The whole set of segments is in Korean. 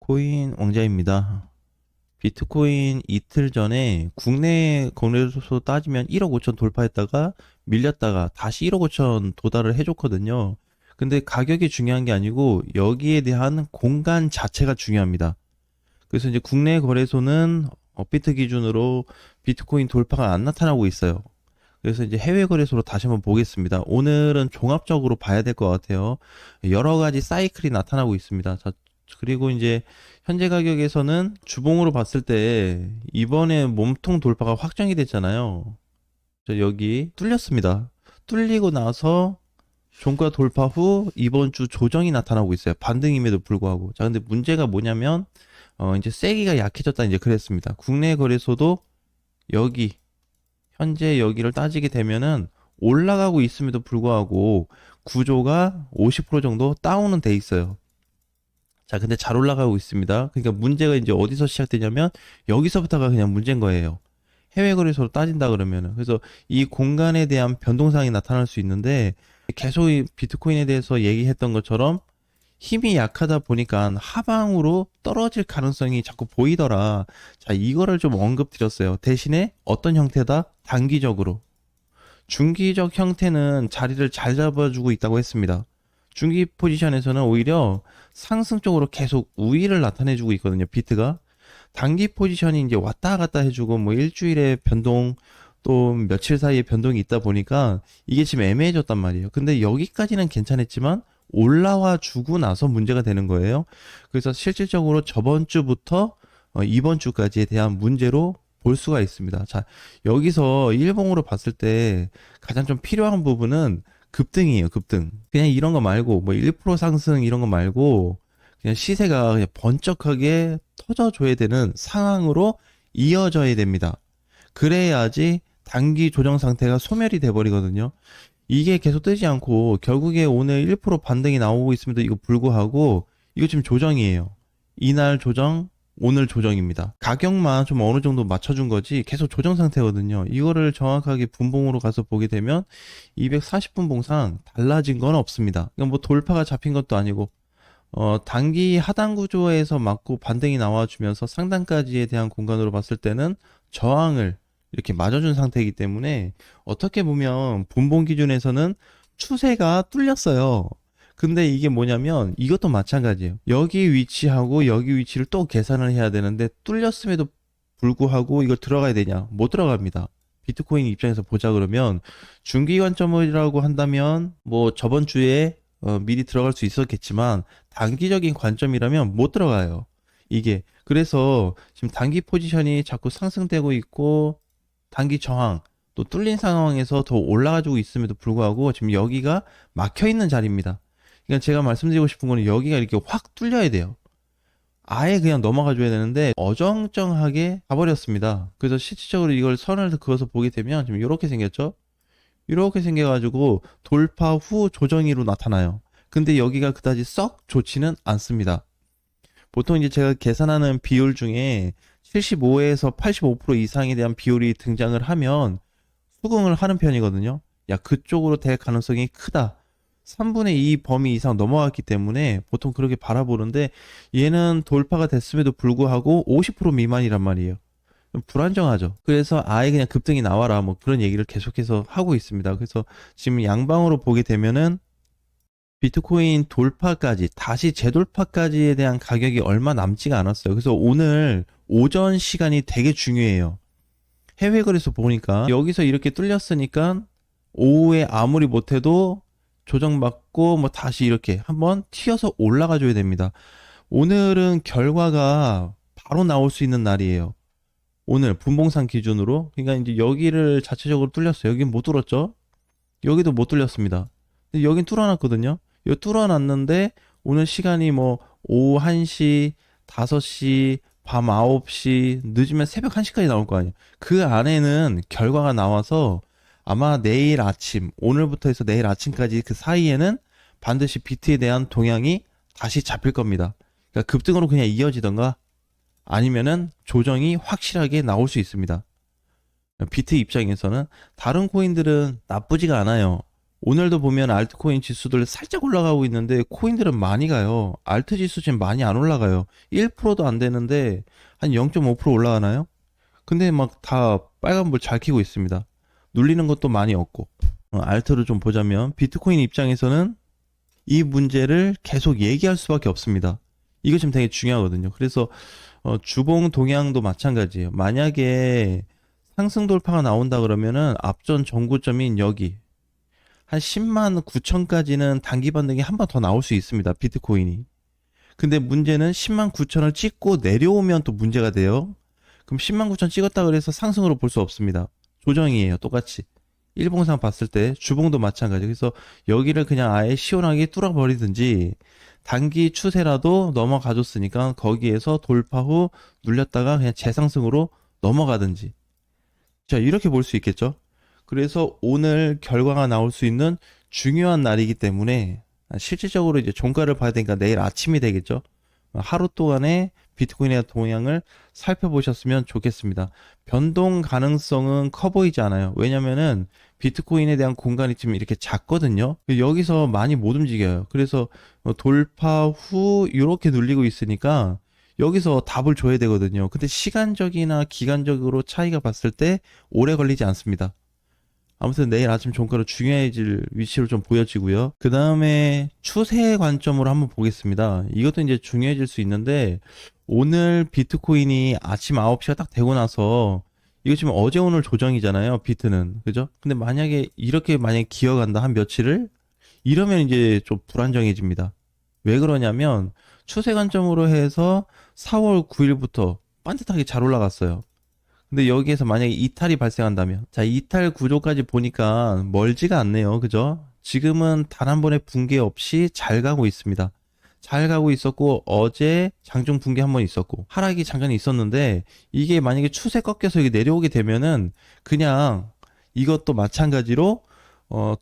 비트코인 왕자입니다. 비트코인 이틀 전에 국내 거래소 따지면 1억 5천 돌파했다가 밀렸다가 다시 1억 5천 도달을 해줬거든요. 근데 가격이 중요한 게 아니고 여기에 대한 공간 자체가 중요합니다. 그래서 이제 국내 거래소는 업비트 기준으로 비트코인 돌파가 안 나타나고 있어요. 그래서 이제 해외 거래소로 다시 한번 보겠습니다. 오늘은 종합적으로 봐야 될 것 같아요. 여러 가지 사이클이 나타나고 있습니다. 자, 그리고 이제 현재 가격에서는 주봉으로 봤을 때 이번에 몸통 돌파가 확정이 됐잖아요. 여기 뚫렸습니다. 뚫리고 나서 종가 돌파 후 이번 주 조정이 나타나고 있어요. 반등임에도 불구하고. 자, 근데 문제가 뭐냐면 이제 세기가 약해졌다 이제 그랬습니다. 국내 거래소도 여기 현재 여기를 따지게 되면은 올라가고 있음에도 불구하고 구조가 50% 정도 다운은 돼 있어요. 자, 근데 잘 올라가고 있습니다. 그러니까 문제가 이제 어디서 시작되냐면 여기서부터가 그냥 문제인 거예요. 해외 거래소로 따진다 그러면은. 그래서 이 공간에 대한 변동사항이 나타날 수 있는데 계속 이 비트코인에 대해서 얘기했던 것처럼 힘이 약하다 보니까 하방으로 떨어질 가능성이 자꾸 보이더라. 자, 이거를 좀 언급드렸어요. 대신에 어떤 형태다? 단기적으로. 중기적 형태는 자리를 잘 잡아주고 있다고 했습니다. 중기 포지션에서는 오히려 상승적으로 계속 우위를 나타내주고 있거든요. 비트가. 단기 포지션이 이제 왔다 갔다 해주고 뭐 일주일에 변동 또 며칠 사이에 변동이 있다 보니까 이게 지금 애매해졌단 말이에요. 근데 여기까지는 괜찮았지만 올라와 주고 나서 문제가 되는 거예요. 그래서 실질적으로 저번 주부터 이번 주까지에 대한 문제로 볼 수가 있습니다. 자, 여기서 일봉으로 봤을 때 가장 좀 필요한 부분은 급등이에요, 급등. 그냥 이런 거 말고, 뭐 1% 상승 이런 거 말고, 그냥 시세가 그냥 번쩍하게 터져줘야 되는 상황으로 이어져야 됩니다. 그래야지 단기 조정 상태가 소멸이 돼버리거든요. 이게 계속 뜨지 않고 결국에 오늘 1% 반등이 나오고 있음에도 이거 불구하고 이거 지금 조정이에요. 이날 조정, 오늘 조정입니다. 가격만 좀 어느 정도 맞춰준 거지 계속 조정 상태거든요. 이거를 정확하게 분봉으로 가서 보게 되면 240분 봉상 달라진 건 없습니다. 그러니까 뭐 돌파가 잡힌 것도 아니고 단기 하단 구조에서 맞고 반등이 나와주면서 상단까지에 대한 공간으로 봤을 때는 저항을 이렇게 맞아준 상태이기 때문에 어떻게 보면 분봉 기준에서는 추세가 뚫렸어요. 근데 이게 뭐냐면 이것도 마찬가지예요. 여기 위치하고 여기 위치를 또 계산을 해야 되는데 뚫렸음에도 불구하고 이걸 들어가야 되냐? 못 들어갑니다. 비트코인 입장에서 보자 그러면 중기 관점이라고 한다면 뭐 저번 주에 미리 들어갈 수 있었겠지만 단기적인 관점이라면 못 들어가요. 이게 그래서 지금 단기 포지션이 자꾸 상승되고 있고 단기 저항 또 뚫린 상황에서 더 올라가지고 있음에도 불구하고 지금 여기가 막혀 있는 자리입니다. 그러니까 제가 말씀드리고 싶은 거는 여기가 이렇게 확 뚫려야 돼요. 아예 그냥 넘어가 줘야 되는데 어정쩡하게 가버렸습니다. 그래서 실질적으로 이걸 선을 그어서 보게 되면 지금 이렇게 생겼죠. 이렇게 생겨가지고 돌파 후 조정위로 나타나요. 근데 여기가 그다지 썩 좋지는 않습니다. 보통 이제 제가 계산하는 비율 중에 75에서 85% 이상에 대한 비율이 등장을 하면 수긍을 하는 편이거든요. 야, 그쪽으로 될 가능성이 크다. 3분의 2 범위 이상 넘어갔기 때문에 보통 그렇게 바라보는데 얘는 돌파가 됐음에도 불구하고 50% 미만이란 말이에요. 불안정하죠. 그래서 아예 그냥 급등이 나와라 뭐 그런 얘기를 계속해서 하고 있습니다. 그래서 지금 양방으로 보게 되면은 비트코인 돌파까지 다시 재돌파까지에 대한 가격이 얼마 남지가 않았어요. 그래서 오늘 오전 시간이 되게 중요해요. 해외 거래소 보니까 여기서 이렇게 뚫렸으니까 오후에 아무리 못해도 조정받고 뭐 다시 이렇게 한번 튀어서 올라가 줘야 됩니다. 오늘은 결과가 바로 나올 수 있는 날이에요. 오늘 분봉상 기준으로 그러니까 이제 여기를 자체적으로 뚫렸어요. 여긴 못 뚫었죠. 여기도 못 뚫렸습니다. 근데 여긴 뚫어놨거든요. 여기 뚫어놨는데 오늘 시간이 뭐 오후 1시, 5시, 밤 9시, 늦으면 새벽 1시까지 나올 거 아니에요. 그 안에는 결과가 나와서 아마 내일 아침, 오늘부터 해서 내일 아침까지 그 사이에는 반드시 비트에 대한 동향이 다시 잡힐 겁니다. 그러니까 급등으로 그냥 이어지던가 아니면은 조정이 확실하게 나올 수 있습니다. 비트 입장에서는 다른 코인들은 나쁘지가 않아요. 오늘도 보면 알트코인 지수들 살짝 올라가고 있는데 코인들은 많이 가요. 알트 지수 지금 많이 안 올라가요. 1%도 안 되는데 한 0.5% 올라가나요? 근데 막 다 빨간불 잘 켜고 있습니다. 눌리는 것도 많이 없고. 알트를 좀 보자면 비트코인 입장에서는 이 문제를 계속 얘기할 수밖에 없습니다. 이거 지금 되게 중요하거든요. 그래서 주봉 동향도 마찬가지예요. 만약에 상승 돌파가 나온다 그러면은 앞전 정고점인 여기 한 10만 9천까지는 단기 반등이 한 번 더 나올 수 있습니다. 비트코인이. 근데 문제는 10만 9천을 찍고 내려오면 또 문제가 돼요. 그럼 10만 9천 찍었다 그래서 상승으로 볼 수 없습니다. 조정이에요. 똑같이. 일봉상 봤을 때 주봉도 마찬가지. 그래서 여기를 그냥 아예 시원하게 뚫어버리든지 단기 추세라도 넘어가줬으니까 거기에서 돌파 후 눌렸다가 그냥 재상승으로 넘어가든지. 자, 이렇게 볼 수 있겠죠? 그래서 오늘 결과가 나올 수 있는 중요한 날이기 때문에 실질적으로 이제 종가를 봐야 되니까 내일 아침이 되겠죠? 하루 동안의 비트코인의 동향을 살펴보셨으면 좋겠습니다. 변동 가능성은 커 보이지 않아요. 왜냐면은 비트코인에 대한 공간이 지금 이렇게 작거든요. 여기서 많이 못 움직여요. 그래서 돌파 후 이렇게 눌리고 있으니까 여기서 답을 줘야 되거든요. 근데 시간적이나 기간적으로 차이가 봤을 때 오래 걸리지 않습니다. 아무튼 내일 아침 종가로 중요해질 위치로 좀 보여지고요. 그 다음에 추세 관점으로 한번 보겠습니다. 이것도 이제 중요해질 수 있는데 오늘 비트코인이 아침 9시가 딱 되고 나서 이거 지금 어제 오늘 조정이잖아요. 비트는. 그죠? 근데 만약에 이렇게 만약에 기어간다 한 며칠을 이러면 이제 좀 불안정해집니다. 왜 그러냐면 추세 관점으로 해서 4월 9일부터 반듯하게 잘 올라갔어요. 근데 여기에서 만약에 이탈이 발생한다면, 자, 이탈 구조까지 보니까 멀지가 않네요. 그죠? 지금은 단 한 번의 붕괴 없이 잘 가고 있습니다. 잘 가고 있었고, 어제 장중 붕괴 한 번 있었고, 하락이 잠깐 있었는데, 이게 만약에 추세 꺾여서 이게 내려오게 되면은, 그냥 이것도 마찬가지로,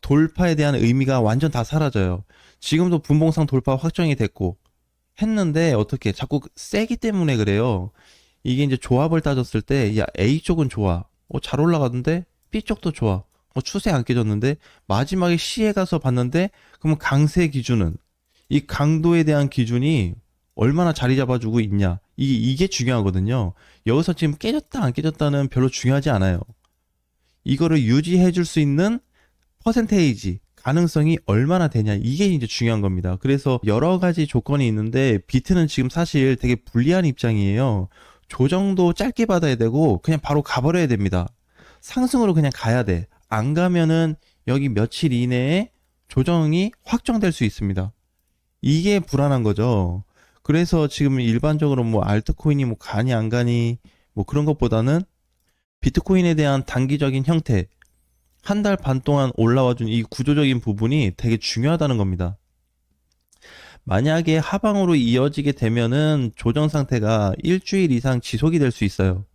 돌파에 대한 의미가 완전 다 사라져요. 지금도 분봉상 돌파 확정이 됐고, 했는데, 어떻게, 자꾸 세기 때문에 그래요. 이게 이제 조합을 따졌을 때, 야, A 쪽은 좋아. 잘 올라가던데? B 쪽도 좋아. 추세 안 깨졌는데? 마지막에 C에 가서 봤는데, 그러면 강세 기준은? 이 강도에 대한 기준이 얼마나 자리 잡아주고 있냐. 이게 중요하거든요. 여기서 지금 깨졌다, 안 깨졌다는 별로 중요하지 않아요. 이거를 유지해 줄 수 있는 퍼센테이지, 가능성이 얼마나 되냐. 이게 이제 중요한 겁니다. 그래서 여러 가지 조건이 있는데, 비트는 지금 사실 되게 불리한 입장이에요. 조정도 짧게 받아야 되고 그냥 바로 가버려야 됩니다. 상승으로 그냥 가야 돼. 안 가면은 여기 며칠 이내에 조정이 확정될 수 있습니다. 이게 불안한 거죠. 그래서 지금 일반적으로 뭐 알트코인이 뭐 가니 안 가니 뭐 그런 것보다는 비트코인에 대한 단기적인 형태, 한 달 반 동안 올라와 준 이 구조적인 부분이 되게 중요하다는 겁니다. 만약에 하방으로 이어지게 되면은 조정 상태가 일주일 이상 지속이 될 수 있어요.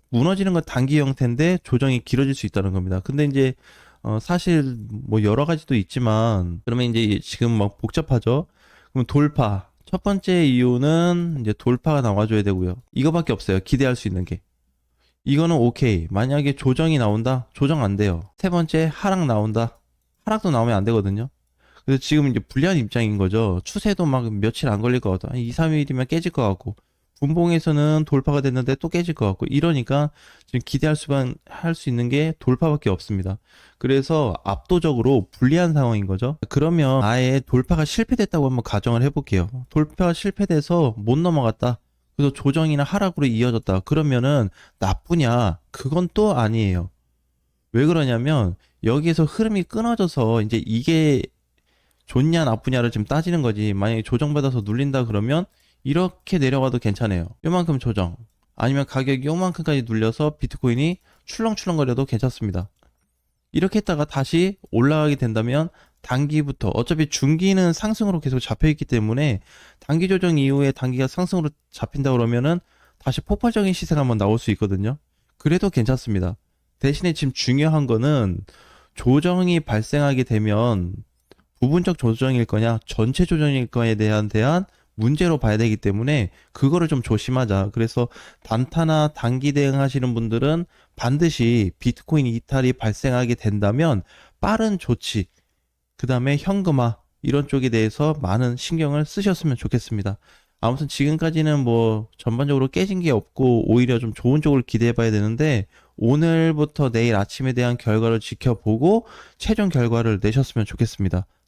무너지는 건 단기 형태인데 조정이 길어질 수 있다는 겁니다. 근데 이제 사실 뭐 여러 가지도 있지만 그러면 이제 지금 막 복잡하죠. 그럼 돌파. 첫 번째 이유는 이제 돌파가 나와줘야 되고요. 이거밖에 없어요. 기대할 수 있는 게. 이거는 오케이. 만약에 조정이 나온다? 조정 안 돼요. 세 번째 하락 나온다? 하락도 나오면 안 되거든요. 그래서 지금 이제 불리한 입장인 거죠. 추세도 막 며칠 안 걸릴 것 같아. 한 2, 3일이면 깨질 것 같고. 분봉에서는 돌파가 됐는데 또 깨질 것 같고. 이러니까 지금 기대할 수만 할 수 있는 게 돌파밖에 없습니다. 그래서 압도적으로 불리한 상황인 거죠. 그러면 아예 돌파가 실패됐다고 한번 가정을 해볼게요. 돌파가 실패돼서 못 넘어갔다. 그래서 조정이나 하락으로 이어졌다. 그러면은 나쁘냐? 그건 또 아니에요. 왜 그러냐면 여기에서 흐름이 끊어져서 이제 이게 좋냐 나쁘냐를 지금 따지는 거지. 만약에 조정받아서 눌린다 그러면 이렇게 내려가도 괜찮아요. 요만큼 조정. 아니면 가격이 요만큼까지 눌려서 비트코인이 출렁출렁거려도 괜찮습니다. 이렇게 했다가 다시 올라가게 된다면 단기부터 어차피 중기는 상승으로 계속 잡혀있기 때문에 단기 조정 이후에 단기가 상승으로 잡힌다 그러면은 다시 폭발적인 시세가 한번 나올 수 있거든요. 그래도 괜찮습니다. 대신에 지금 중요한 거는 조정이 발생하게 되면 부분적 조정일 거냐, 전체 조정일 거에 대한 문제로 봐야 되기 때문에 그거를 좀 조심하자. 그래서 단타나 단기 대응하시는 분들은 반드시 비트코인 이탈이 발생하게 된다면 빠른 조치, 그 다음에 현금화, 이런 쪽에 대해서 많은 신경을 쓰셨으면 좋겠습니다. 아무튼 지금까지는 뭐 전반적으로 깨진 게 없고 오히려 좀 좋은 쪽을 기대해 봐야 되는데 오늘부터 내일 아침에 대한 결과를 지켜보고 최종 결과를 내셨으면 좋겠습니다.